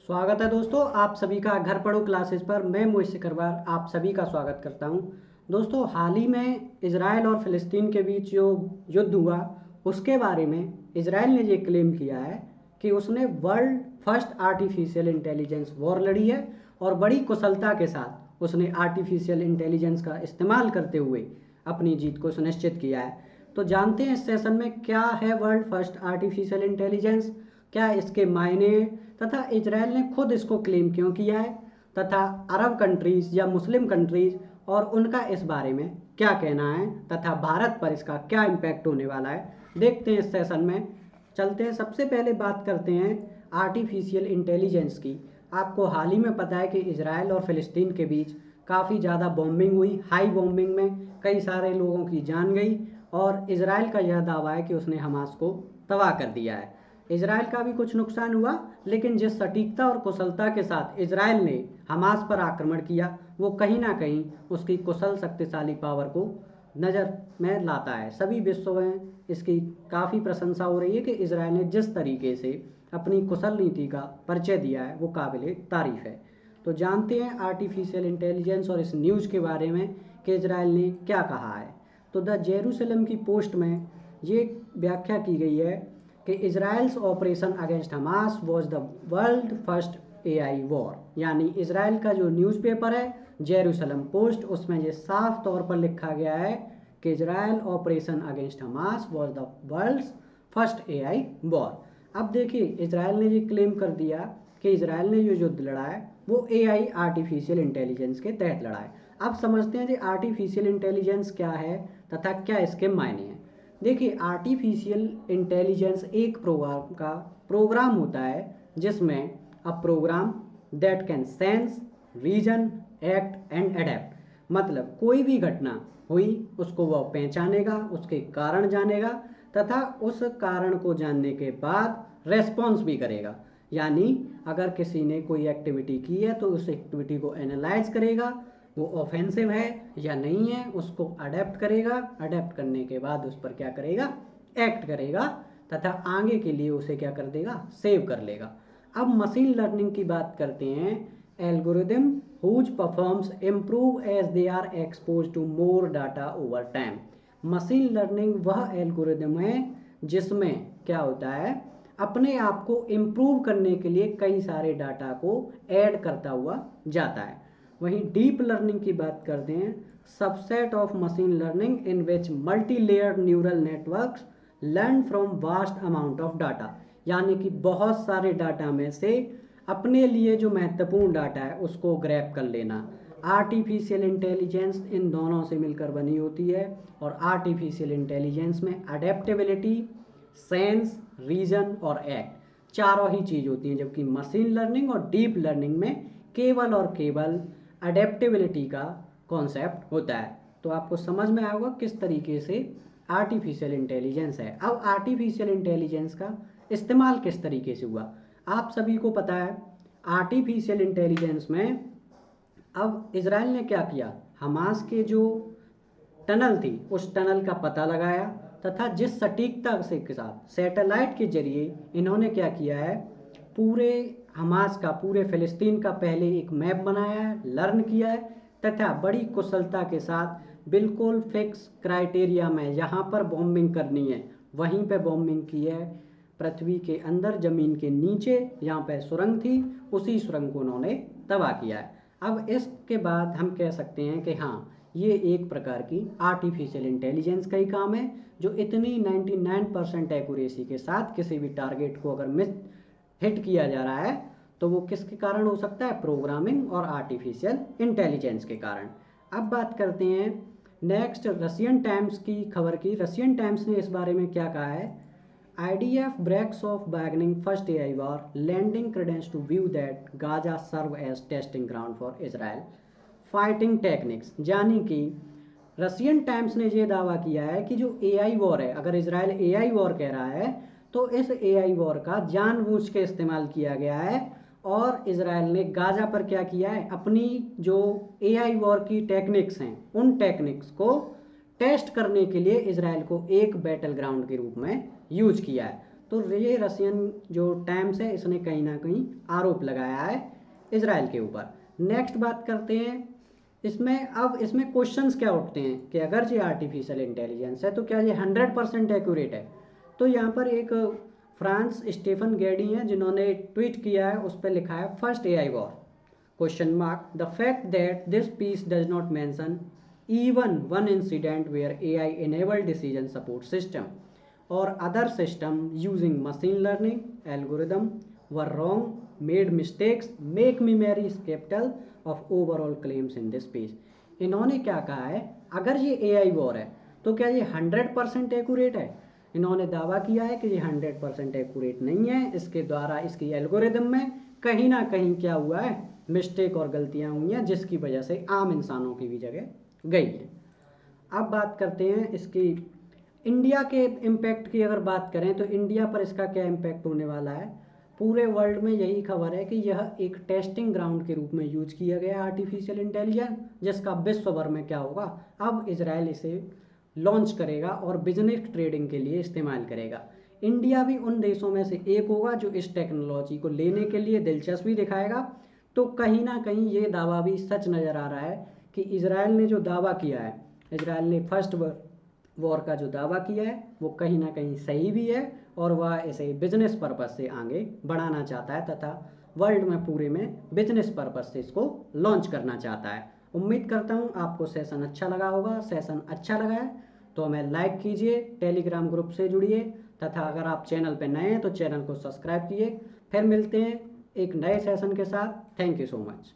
स्वागत है दोस्तों, आप सभी का घर पढ़ो क्लासेस पर। मैं मोहित सिकरवार आप सभी का स्वागत करता हूं। दोस्तों, हाल ही में इजराइल और फ़िलिस्तीन के बीच जो युद्ध हुआ उसके बारे में इजराइल ने ये क्लेम किया है कि उसने world first artificial intelligence war लड़ी है और बड़ी कुशलता के साथ उसने आर्टिफिशियल इंटेलिजेंस का इस्तेमाल करते हुए अपनी जीत को सुनिश्चित किया है। तो जानते हैं इस सेशन में क्या है वर्ल्ड फर्स्ट आर्टिफिशियल इंटेलिजेंस, क्या इसके मायने, तथा इजराइल ने खुद इसको क्लेम क्यों किया है, तथा अरब कंट्रीज़ या मुस्लिम कंट्रीज़ और उनका इस बारे में क्या कहना है, तथा भारत पर इसका क्या इम्पैक्ट होने वाला है, देखते हैं इस सेशन में। चलते हैं, सबसे पहले बात करते हैं आर्टिफिशियल इंटेलिजेंस की। आपको हाल ही में पता है कि इजराइल और फ़िलिस्तीन के बीच काफ़ी ज़्यादा बॉम्बिंग हुई। हाई बॉम्बिंग में कई सारे लोगों की जान गई और इजराइल का यह दावा है कि उसने हमास को तबाह कर दिया है। इजराइल का भी कुछ नुकसान हुआ, लेकिन जिस सटीकता और कुशलता के साथ इजराइल ने हमास पर आक्रमण किया वो कहीं ना कहीं उसकी कुशल शक्तिशाली पावर को नज़र में लाता है। सभी विश्व में इसकी काफ़ी प्रशंसा हो रही है कि इजराइल ने जिस तरीके से अपनी कुशल नीति का परिचय दिया है वो काबिल तारीफ़ है। तो जानते हैं आर्टिफिशियल इंटेलिजेंस और इस न्यूज़ के बारे में कि इजराइल ने क्या कहा है। तो द जेरूसलम की पोस्ट में ये व्याख्या की गई है कि Israel's operation against Hamas was the world first AI war. यानी इजराइल का जो न्यूज़पेपर है जेरूसलम पोस्ट, उसमें ये साफ तौर पर लिखा गया है कि Israel operation against Hamas was the world's first AI war. अब देखिए, इजराइल ने ये क्लेम कर दिया कि इजराइल ने जो युद्ध लड़ा है वो एआई आर्टिफिशियल इंटेलिजेंस के तहत लड़ा है। अब समझते हैं कि आर्टिफिशियल इंटेलिजेंस क्या है तथा क्या इसके मायने हैं। देखिए, आर्टिफिशियल इंटेलिजेंस एक प्रोग्राम होता है जिसमें a program that can sense, reason, act and adapt. मतलब कोई भी घटना हुई उसको वह पहचानेगा, उसके कारण जानेगा तथा उस कारण को जानने के बाद रेस्पॉन्स भी करेगा। यानी अगर किसी ने कोई एक्टिविटी की है तो उस एक्टिविटी को एनालाइज करेगा, वो ऑफेंसिव है या नहीं है, उसको अडेप्ट करेगा, अडेप्ट करने के बाद उस पर क्या करेगा, एक्ट करेगा तथा आगे के लिए उसे क्या कर देगा, सेव कर लेगा। अब मशीन लर्निंग की बात करते हैं। Algorithm whose performs improve as they are expose to more data over time. Machine learning वह एल्गोरिदम है जिसमें क्या होता है, अपने आप को इम्प्रूव करने के लिए कई सारे डाटा को ऐड करता हुआ जाता है। वहीं डीप लर्निंग की बात करते हैं। Subset of machine learning in which multi layered neural networks learn from vast amount of data. यानी कि बहुत सारे डाटा में से अपने लिए जो महत्वपूर्ण डाटा है उसको ग्रैब कर लेना। आर्टिफिशियल इंटेलिजेंस इन दोनों से मिलकर बनी होती है और आर्टिफिशियल इंटेलिजेंस में अडेप्टेबिलिटी, सेंस, रीजन और एक्ट चारों ही चीज़ होती हैं, जबकि मशीन लर्निंग और डीप लर्निंग में केवल और केवल अडेप्टेबिलिटी का कॉन्सेप्ट होता है। तो आपको समझ में आएगा किस तरीके से आर्टिफिशियल इंटेलिजेंस है। अब आर्टिफिशियल इंटेलिजेंस का इस्तेमाल किस तरीके से हुआ, आप सभी को पता है। आर्टिफिशियल इंटेलिजेंस में अब इजराइल ने क्या किया, हमास के जो टनल थी उस टनल का पता लगाया तथा जिस सटीकता से के साथ सैटेलाइट के जरिए इन्होंने क्या किया है, पूरे हमास का, पूरे फ़िलिस्तीन का पहले एक मैप बनाया है, लर्न किया है तथा बड़ी कुशलता के साथ बिल्कुल फिक्स क्राइटेरिया में यहाँ पर बॉम्बिंग करनी है वहीं पे बॉम्बिंग की है। पृथ्वी के अंदर, ज़मीन के नीचे यहाँ पे सुरंग थी, उसी सुरंग को उन्होंने तबाह किया है। अब इसके बाद हम कह सकते हैं कि हाँ, ये एक प्रकार की आर्टिफिशियल इंटेलिजेंस का ही काम है जो इतनी 99% एक्यूरेसी के साथ किसी भी टारगेट को अगर मिस हिट किया जा रहा है तो वो किसके कारण हो सकता है, प्रोग्रामिंग और आर्टिफिशियल इंटेलिजेंस के कारण। अब बात करते हैं नेक्स्ट रशियन टाइम्स की खबर की। रशियन टाइम्स ने इस बारे में क्या कहा है, IDF breaks off bargaining first AI war, lending credence to view that Gaza serve as testing ground for Israel fighting techniques. यानी कि रशियन टाइम्स ने ये दावा किया है कि जो AI वॉर है, अगर इसराइल AI वॉर कह रहा है तो इस AI वॉर का जानबूझ के इस्तेमाल किया गया है और इसराइल ने गाजा पर क्या किया है, अपनी जो AI वॉर की टेक्निक्स हैं उन टेक्निक्स को टेस्ट करने के लिए इसराइल को एक बैटल ग्राउंड के रूप में यूज किया है। तो ये रशियन जो टाइम्स है इसने कहीं ना कहीं आरोप लगाया है इजराइल के ऊपर। नेक्स्ट बात करते हैं इसमें क्वेश्चंस क्या उठते हैं कि अगर ये आर्टिफिशियल इंटेलिजेंस है तो क्या ये 100% एक्यूरेट है। तो यहाँ पर एक फ्रांस स्टीफन गेडी हैं जिन्होंने ट्वीट किया है, उस पर लिखा है first AI war question mark the fact that this piece does not mention even one incident where AI enabled decision support system or other system using machine learning algorithm were wrong, made mistakes, make me very skeptical of overall claims in this page। इन्होंने क्या कहा है, अगर ये AI war है तो क्या ये 100% एक्यूरेट है। इन्होंने दावा किया है कि ये 100% एक्यूरेट नहीं है, इसके द्वारा इसकी एल्गोरिदम में कहीं ना कहीं क्या हुआ है, मिस्टेक और गलतियां हुई हैं जिसकी वजह से आम इंसानों की भी जगह गई है। अब बात करते हैं इसकी इंडिया के इम्पैक्ट की। अगर बात करें तो इंडिया पर इसका क्या इम्पैक्ट होने वाला है। पूरे वर्ल्ड में यही खबर है कि यह एक टेस्टिंग ग्राउंड के रूप में यूज किया गया आर्टिफिशियल इंटेलिजेंस, जिसका विश्व भर में क्या होगा, अब इजराइल इसे लॉन्च करेगा और बिजनेस ट्रेडिंग के लिए इस्तेमाल करेगा। इंडिया भी उन देशों में से एक होगा जो इस टेक्नोलॉजी को लेने के लिए दिलचस्पी दिखाएगा। तो कहीं ना कहीं ये दावा भी सच नज़र आ रहा है कि इजराइल ने जो दावा किया है, इजराइल ने फर्स्ट वॉर का जो दावा किया है वो कहीं ना कहीं सही भी है और वह इसे बिजनेस पर्पस से आगे बढ़ाना चाहता है तथा वर्ल्ड में पूरे में बिजनेस पर्पस से इसको लॉन्च करना चाहता है। उम्मीद करता हूँ आपको सेशन अच्छा लगा होगा। सेशन अच्छा लगा है तो हमें लाइक कीजिए, टेलीग्राम ग्रुप से जुड़िए तथा अगर आप चैनल पर नए हैं तो चैनल को सब्सक्राइब कीजिए। फिर मिलते हैं एक नए सेशन के साथ। Thank you so much.